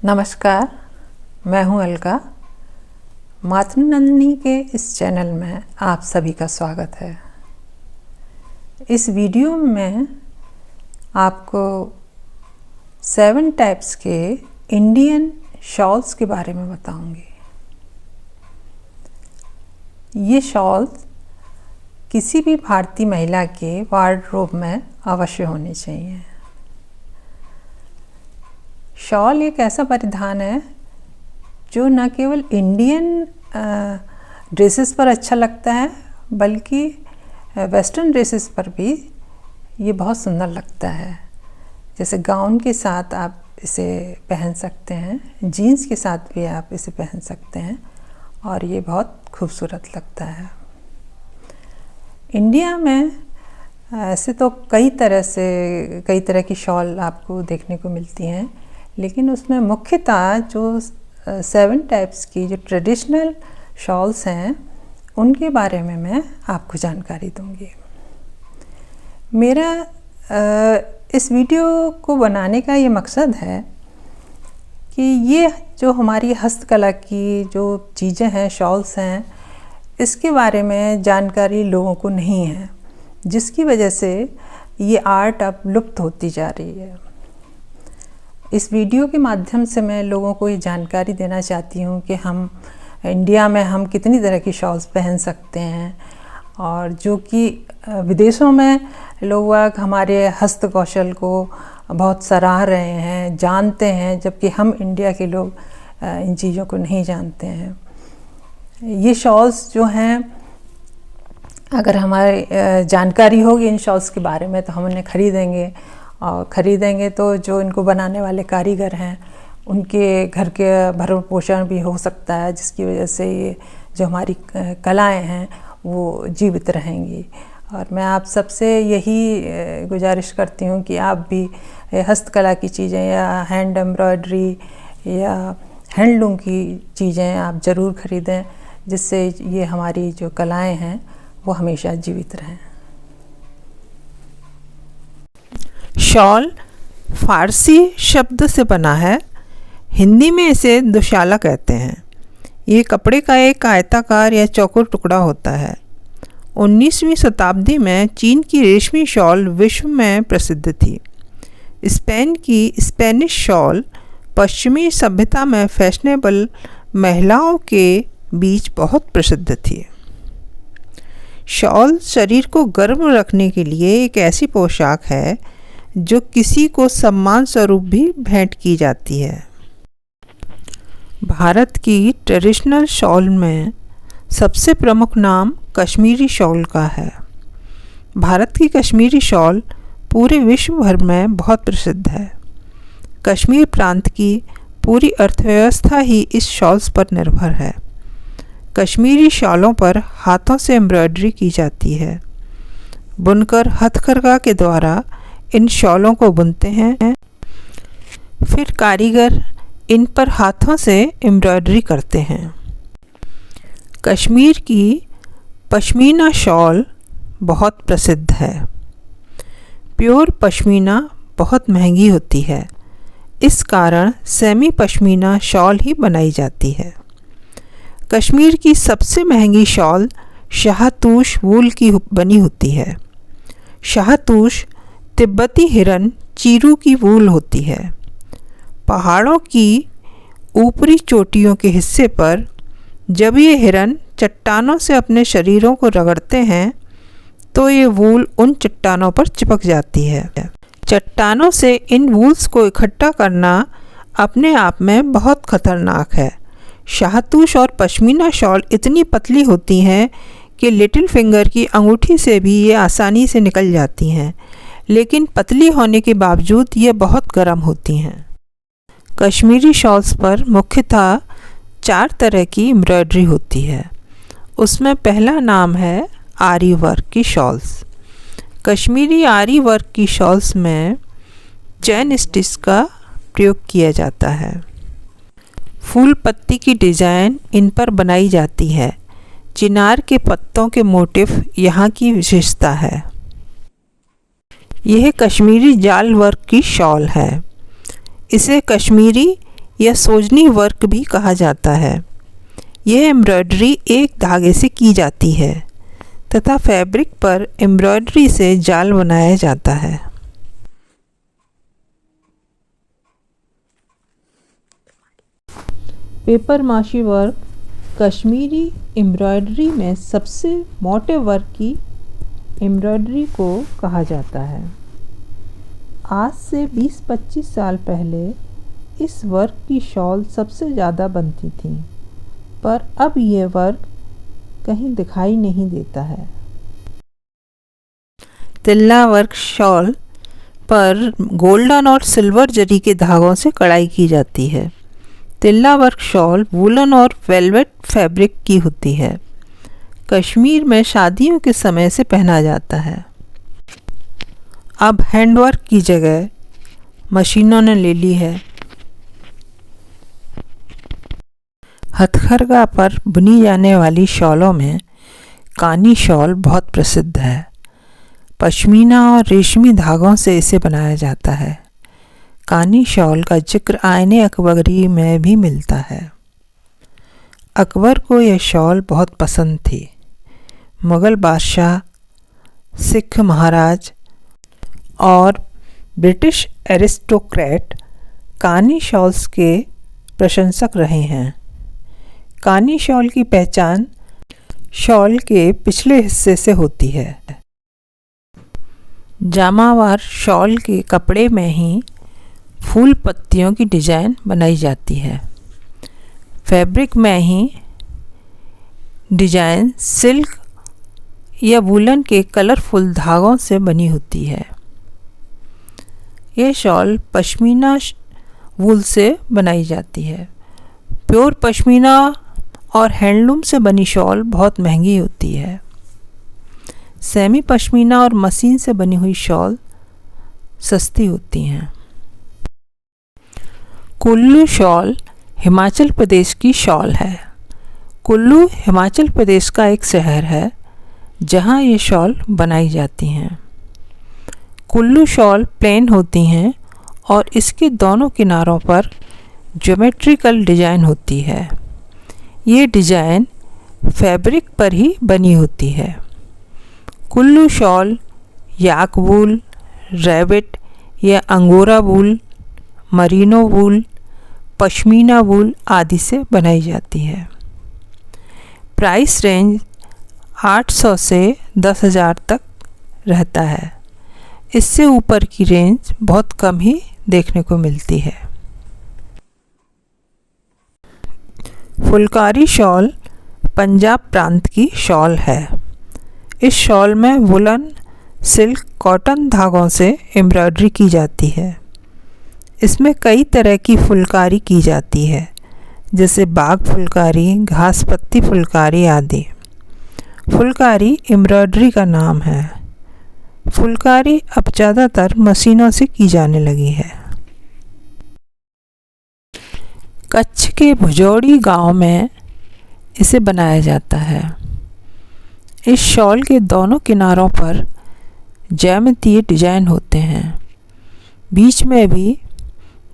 नमस्कार, मैं हूं अलका। मातृनंदिनी के इस चैनल में आप सभी का स्वागत है। इस वीडियो में आपको 7 टाइप्स के इंडियन शॉल्स के बारे में बताऊंगी। ये शॉल्स किसी भी भारतीय महिला के वार्डरोब में अवश्य होने चाहिए। शॉल एक ऐसा परिधान है जो न केवल इंडियन ड्रेसेस पर अच्छा लगता है बल्कि वेस्टर्न ड्रेसेस पर भी ये बहुत सुंदर लगता है। जैसे गाउन के साथ आप इसे पहन सकते हैं, जीन्स के साथ भी आप इसे पहन सकते हैं और ये बहुत खूबसूरत लगता है। इंडिया में ऐसे तो कई तरह की शॉल आपको देखने को मिलती हैं, लेकिन उसमें मुख्यतः जो 7 टाइप्स की जो ट्रेडिशनल शॉल्स हैं उनके बारे में मैं आपको जानकारी दूंगी। मेरा इस वीडियो को बनाने का ये मकसद है कि ये जो हमारी हस्तकला की जो चीज़ें हैं, शॉल्स हैं, इसके बारे में जानकारी लोगों को नहीं है, जिसकी वजह से ये आर्ट अब लुप्त होती जा रही है। इस वीडियो के माध्यम से मैं लोगों को ये जानकारी देना चाहती हूँ कि हम इंडिया में हम कितनी तरह की शॉल्स पहन सकते हैं और जो कि विदेशों में लोग हमारे हस्तकौशल को बहुत सराह रहे हैं, जानते हैं, जबकि हम इंडिया के लोग इन चीज़ों को नहीं जानते हैं। ये शॉल्स जो हैं, अगर हमारी जानकारी होगी इन शॉल्स के बारे में तो हम उन्हें खरीदेंगे तो जो इनको बनाने वाले कारीगर हैं उनके घर के भरण पोषण भी हो सकता है, जिसकी वजह से ये जो हमारी कलाएं हैं वो जीवित रहेंगी। और मैं आप सबसे यही गुजारिश करती हूँ कि आप भी हस्तकला की चीज़ें या हैंड एम्ब्रॉयडरी या हैंडलूम की चीज़ें आप ज़रूर खरीदें, जिससे ये हमारी जो कलाएं हैं वो हमेशा जीवित रहें। शॉल फारसी शब्द से बना है। हिंदी में इसे दुशाला कहते हैं। ये कपड़े का एक आयताकार या चौकोर टुकड़ा होता है। 19वीं शताब्दी में चीन की रेशमी शॉल विश्व में प्रसिद्ध थी। स्पेन की स्पेनिश शॉल पश्चिमी सभ्यता में फैशनेबल महिलाओं के बीच बहुत प्रसिद्ध थी। शॉल शरीर को गर्म रखने के लिए एक ऐसी पोशाक है जो किसी को सम्मान स्वरूप भी भेंट की जाती है। भारत की ट्रेडिशनल शॉल में सबसे प्रमुख नाम कश्मीरी शॉल का है। भारत की कश्मीरी शॉल पूरे विश्व भर में बहुत प्रसिद्ध है। कश्मीर प्रांत की पूरी अर्थव्यवस्था ही इस शॉल्स पर निर्भर है। कश्मीरी शॉलों पर हाथों से एम्ब्रॉयडरी की जाती है। बुनकर हथकरघा के द्वारा इन शॉलों को बुनते हैं, फिर कारीगर इन पर हाथों से एम्ब्रॉयडरी करते हैं। कश्मीर की पश्मीना शॉल बहुत प्रसिद्ध है। प्योर पश्मीना बहुत महंगी होती है, इस कारण सेमी पश्मीना शॉल ही बनाई जाती है। कश्मीर की सबसे महंगी शॉल शाहतूश वूल की बनी होती है। शाहतूश तिब्बती हिरन चीरू की वूल होती है। पहाड़ों की ऊपरी चोटियों के हिस्से पर जब ये हिरन चट्टानों से अपने शरीरों को रगड़ते हैं तो ये वूल उन चट्टानों पर चिपक जाती है। चट्टानों से इन वूल्स को इकट्ठा करना अपने आप में बहुत खतरनाक है। शाहतूश और पश्मीना शॉल इतनी पतली होती हैं कि लिटिल फिंगर की अंगूठी से भी ये आसानी से निकल जाती हैं, लेकिन पतली होने के बावजूद ये बहुत गर्म होती हैं। कश्मीरी शॉल्स पर मुख्यतः 4 तरह की एम्ब्रॉयडरी होती है। उसमें पहला नाम है आरी वर्क की शॉल्स। कश्मीरी आरी वर्क की शॉल्स में चैन स्टिच का प्रयोग किया जाता है। फूल पत्ती की डिज़ाइन इन पर बनाई जाती है। चिनार के पत्तों के मोटिफ यहाँ की विशेषता है। यह कश्मीरी जाल वर्क की शॉल है। इसे कश्मीरी या सोजनी वर्क भी कहा जाता है। यह एम्ब्रॉयडरी एक धागे से की जाती है तथा फैब्रिक पर एम्ब्रॉयडरी से जाल बनाया जाता है। पेपर माशी वर्क कश्मीरी एम्ब्रॉयडरी में सबसे मोटे वर्क की एम्ब्रॉयडरी को कहा जाता है। आज से 20-25 साल पहले इस वर्क की शॉल सबसे ज़्यादा बनती थी, पर अब यह वर्क कहीं दिखाई नहीं देता है। तिल्ला वर्क शॉल पर गोल्डन और सिल्वर जरी के धागों से कढ़ाई की जाती है। तिल्ला वर्क शॉल वूलन और वेलवेट फैब्रिक की होती है। कश्मीर में शादियों के समय से पहना जाता है। अब हैंडवर्क की जगह मशीनों ने ले ली है। हथकरघा पर बुनी जाने वाली शॉलों में कानी शॉल बहुत प्रसिद्ध है। पश्मीना और रेशमी धागों से इसे बनाया जाता है। कानी शॉल का जिक्र आईने अकबरी में भी मिलता है। अकबर को यह शॉल बहुत पसंद थी। मुग़ल बादशाह, सिख महाराज और ब्रिटिश एरिस्टोक्रेट कानी शॉल्स के प्रशंसक रहे हैं। कानी शॉल की पहचान शॉल के पिछले हिस्से से होती है। जामावार शॉल के कपड़े में ही फूल पत्तियों की डिज़ाइन बनाई जाती है। फैब्रिक में ही डिज़ाइन सिल्क या वूलन के कलरफुल धागों से बनी होती है। यह शॉल पश्मीना वूल से बनाई जाती है। प्योर पश्मीना और हैंडलूम से बनी शॉल बहुत महंगी होती है। सेमी पश्मीना और मशीन से बनी हुई शॉल सस्ती होती हैं। कुल्लू शॉल हिमाचल प्रदेश की शॉल है। कुल्लू हिमाचल प्रदेश का एक शहर है जहाँ ये शॉल बनाई जाती हैं। कुल्लू शॉल प्लेन होती हैं और इसके दोनों किनारों पर ज्योमेट्रिकल डिज़ाइन होती है। ये डिज़ाइन फैब्रिक पर ही बनी होती है। कुल्लू शॉल याक वूल, रैबिट या अंगोरा वूल, मरीनो वूल, पश्मीना वूल आदि से बनाई जाती है। प्राइस रेंज 800 से 10,000 तक रहता है। इससे ऊपर की रेंज बहुत कम ही देखने को मिलती है। फुलकारी शॉल पंजाब प्रांत की शॉल है। इस शॉल में वुलन, सिल्क, कॉटन धागों से एम्ब्रॉयडरी की जाती है। इसमें कई तरह की फुलकारी की जाती है, जैसे बाग फुलकारी, घास पत्ती फुलकारी आदि। फुलकारी एम्ब्रॉयडरी का नाम है। फुलकारी अब ज़्यादातर मशीनों से की जाने लगी है। कच्छ के भुजौड़ी गांव में इसे बनाया जाता है। इस शॉल के दोनों किनारों पर ज्यामितीय डिज़ाइन होते हैं। बीच में भी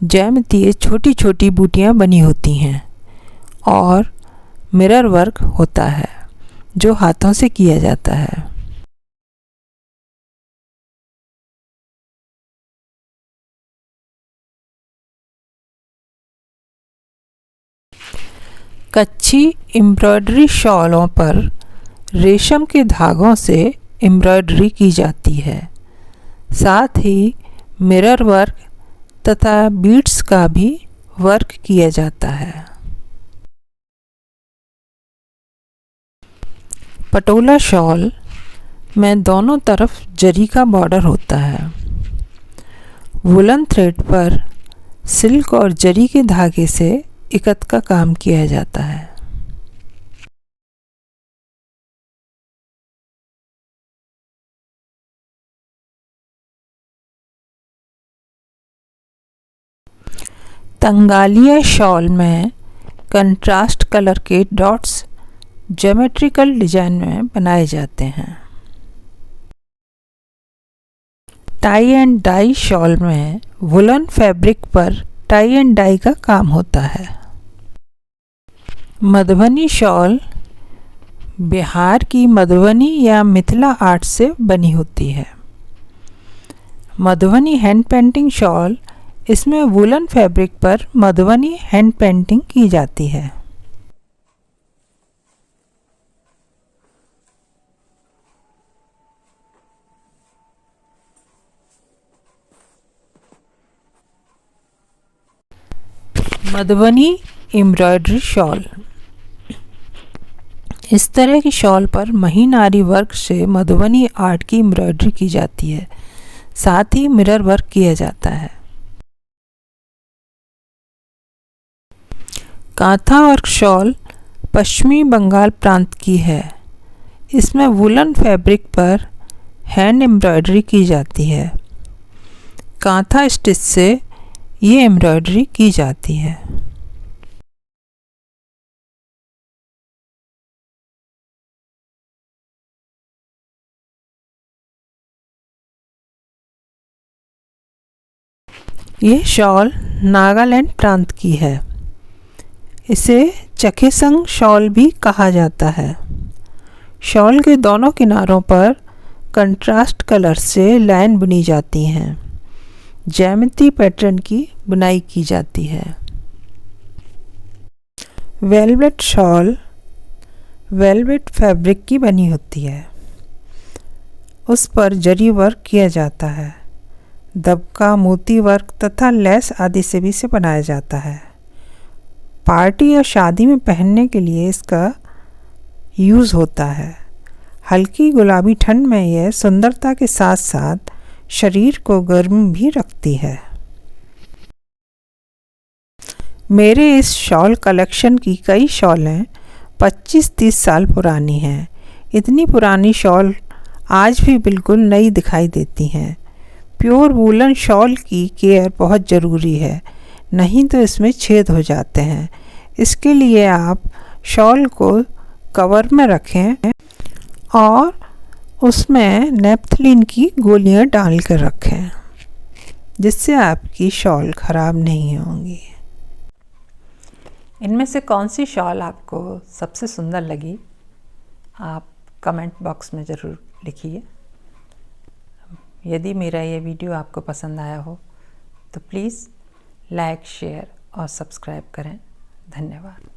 ज्यामितीय छोटी छोटी बूटियाँ बनी होती हैं और मिरर वर्क होता है जो हाथों से किया जाता है। कच्छी एम्ब्रॉयडरी शॉलों पर रेशम के धागों से एम्ब्रॉयडरी की जाती है। साथ ही मिरर वर्क तथा बीड्स का भी वर्क किया जाता है। पटोला शॉल में दोनों तरफ जरी का बॉर्डर होता है। वुलन थ्रेड पर सिल्क और जरी के धागे से इकत का काम किया जाता है। तंगालिया शॉल में कंट्रास्ट कलर के डॉट्स ज्योमेट्रिकल डिज़ाइन में बनाए जाते हैं। टाई एंड डाई शॉल में वुलन फैब्रिक पर टाई एंड डाई का काम होता है। मधुबनी शॉल बिहार की मधुबनी या मिथिला आर्ट से बनी होती है। मधुबनी हैंड पेंटिंग शॉल, इसमें वूलन फैब्रिक पर मधुबनी हैंड पेंटिंग की जाती है। मधुबनी एम्ब्रॉयडरी शॉल, इस तरह की शॉल पर महीन आरी वर्क से मधुबनी आर्ट की एम्ब्रॉयडरी की जाती है, साथ ही मिरर वर्क किया जाता है। कांथा वर्क शॉल पश्चिमी बंगाल प्रांत की है। इसमें वूलन फैब्रिक पर हैंड एम्ब्रॉयडरी की जाती है। कांथा स्टिच से ये एम्ब्रॉयडरी की जाती है। ये शॉल नागालैंड प्रांत की है। इसे चखेसंग शॉल भी कहा जाता है। शॉल के दोनों किनारों पर कंट्रास्ट कलर से लाइन बुनी जाती हैं। ज्यामिति पैटर्न की बुनाई की जाती है। वेलवेट शॉल वेलवेट फैब्रिक की बनी होती है। उस पर जरी वर्क किया जाता है। दबका, मोती वर्क तथा लेस आदि से भी इसे बनाया जाता है। पार्टी या शादी में पहनने के लिए इसका यूज़ होता है। हल्की गुलाबी ठंड में यह सुंदरता के साथ साथ शरीर को गर्म भी रखती है। मेरे इस शॉल कलेक्शन की कई शॉलें 25-30 साल पुरानी हैं। इतनी पुरानी शॉल आज भी बिल्कुल नई दिखाई देती हैं। प्योर वूलन शॉल की केयर बहुत ज़रूरी है, नहीं तो इसमें छेद हो जाते हैं। इसके लिए आप शॉल को कवर में रखें और उसमें नेपथलीन की गोलियां डाल कर रखें, जिससे आपकी शॉल ख़राब नहीं होंगी। इनमें से कौन सी शॉल आपको सबसे सुंदर लगी, आप कमेंट बॉक्स में ज़रूर लिखिए। यदि मेरा ये वीडियो आपको पसंद आया हो तो प्लीज़ लाइक, शेयर और सब्सक्राइब करें। धन्यवाद।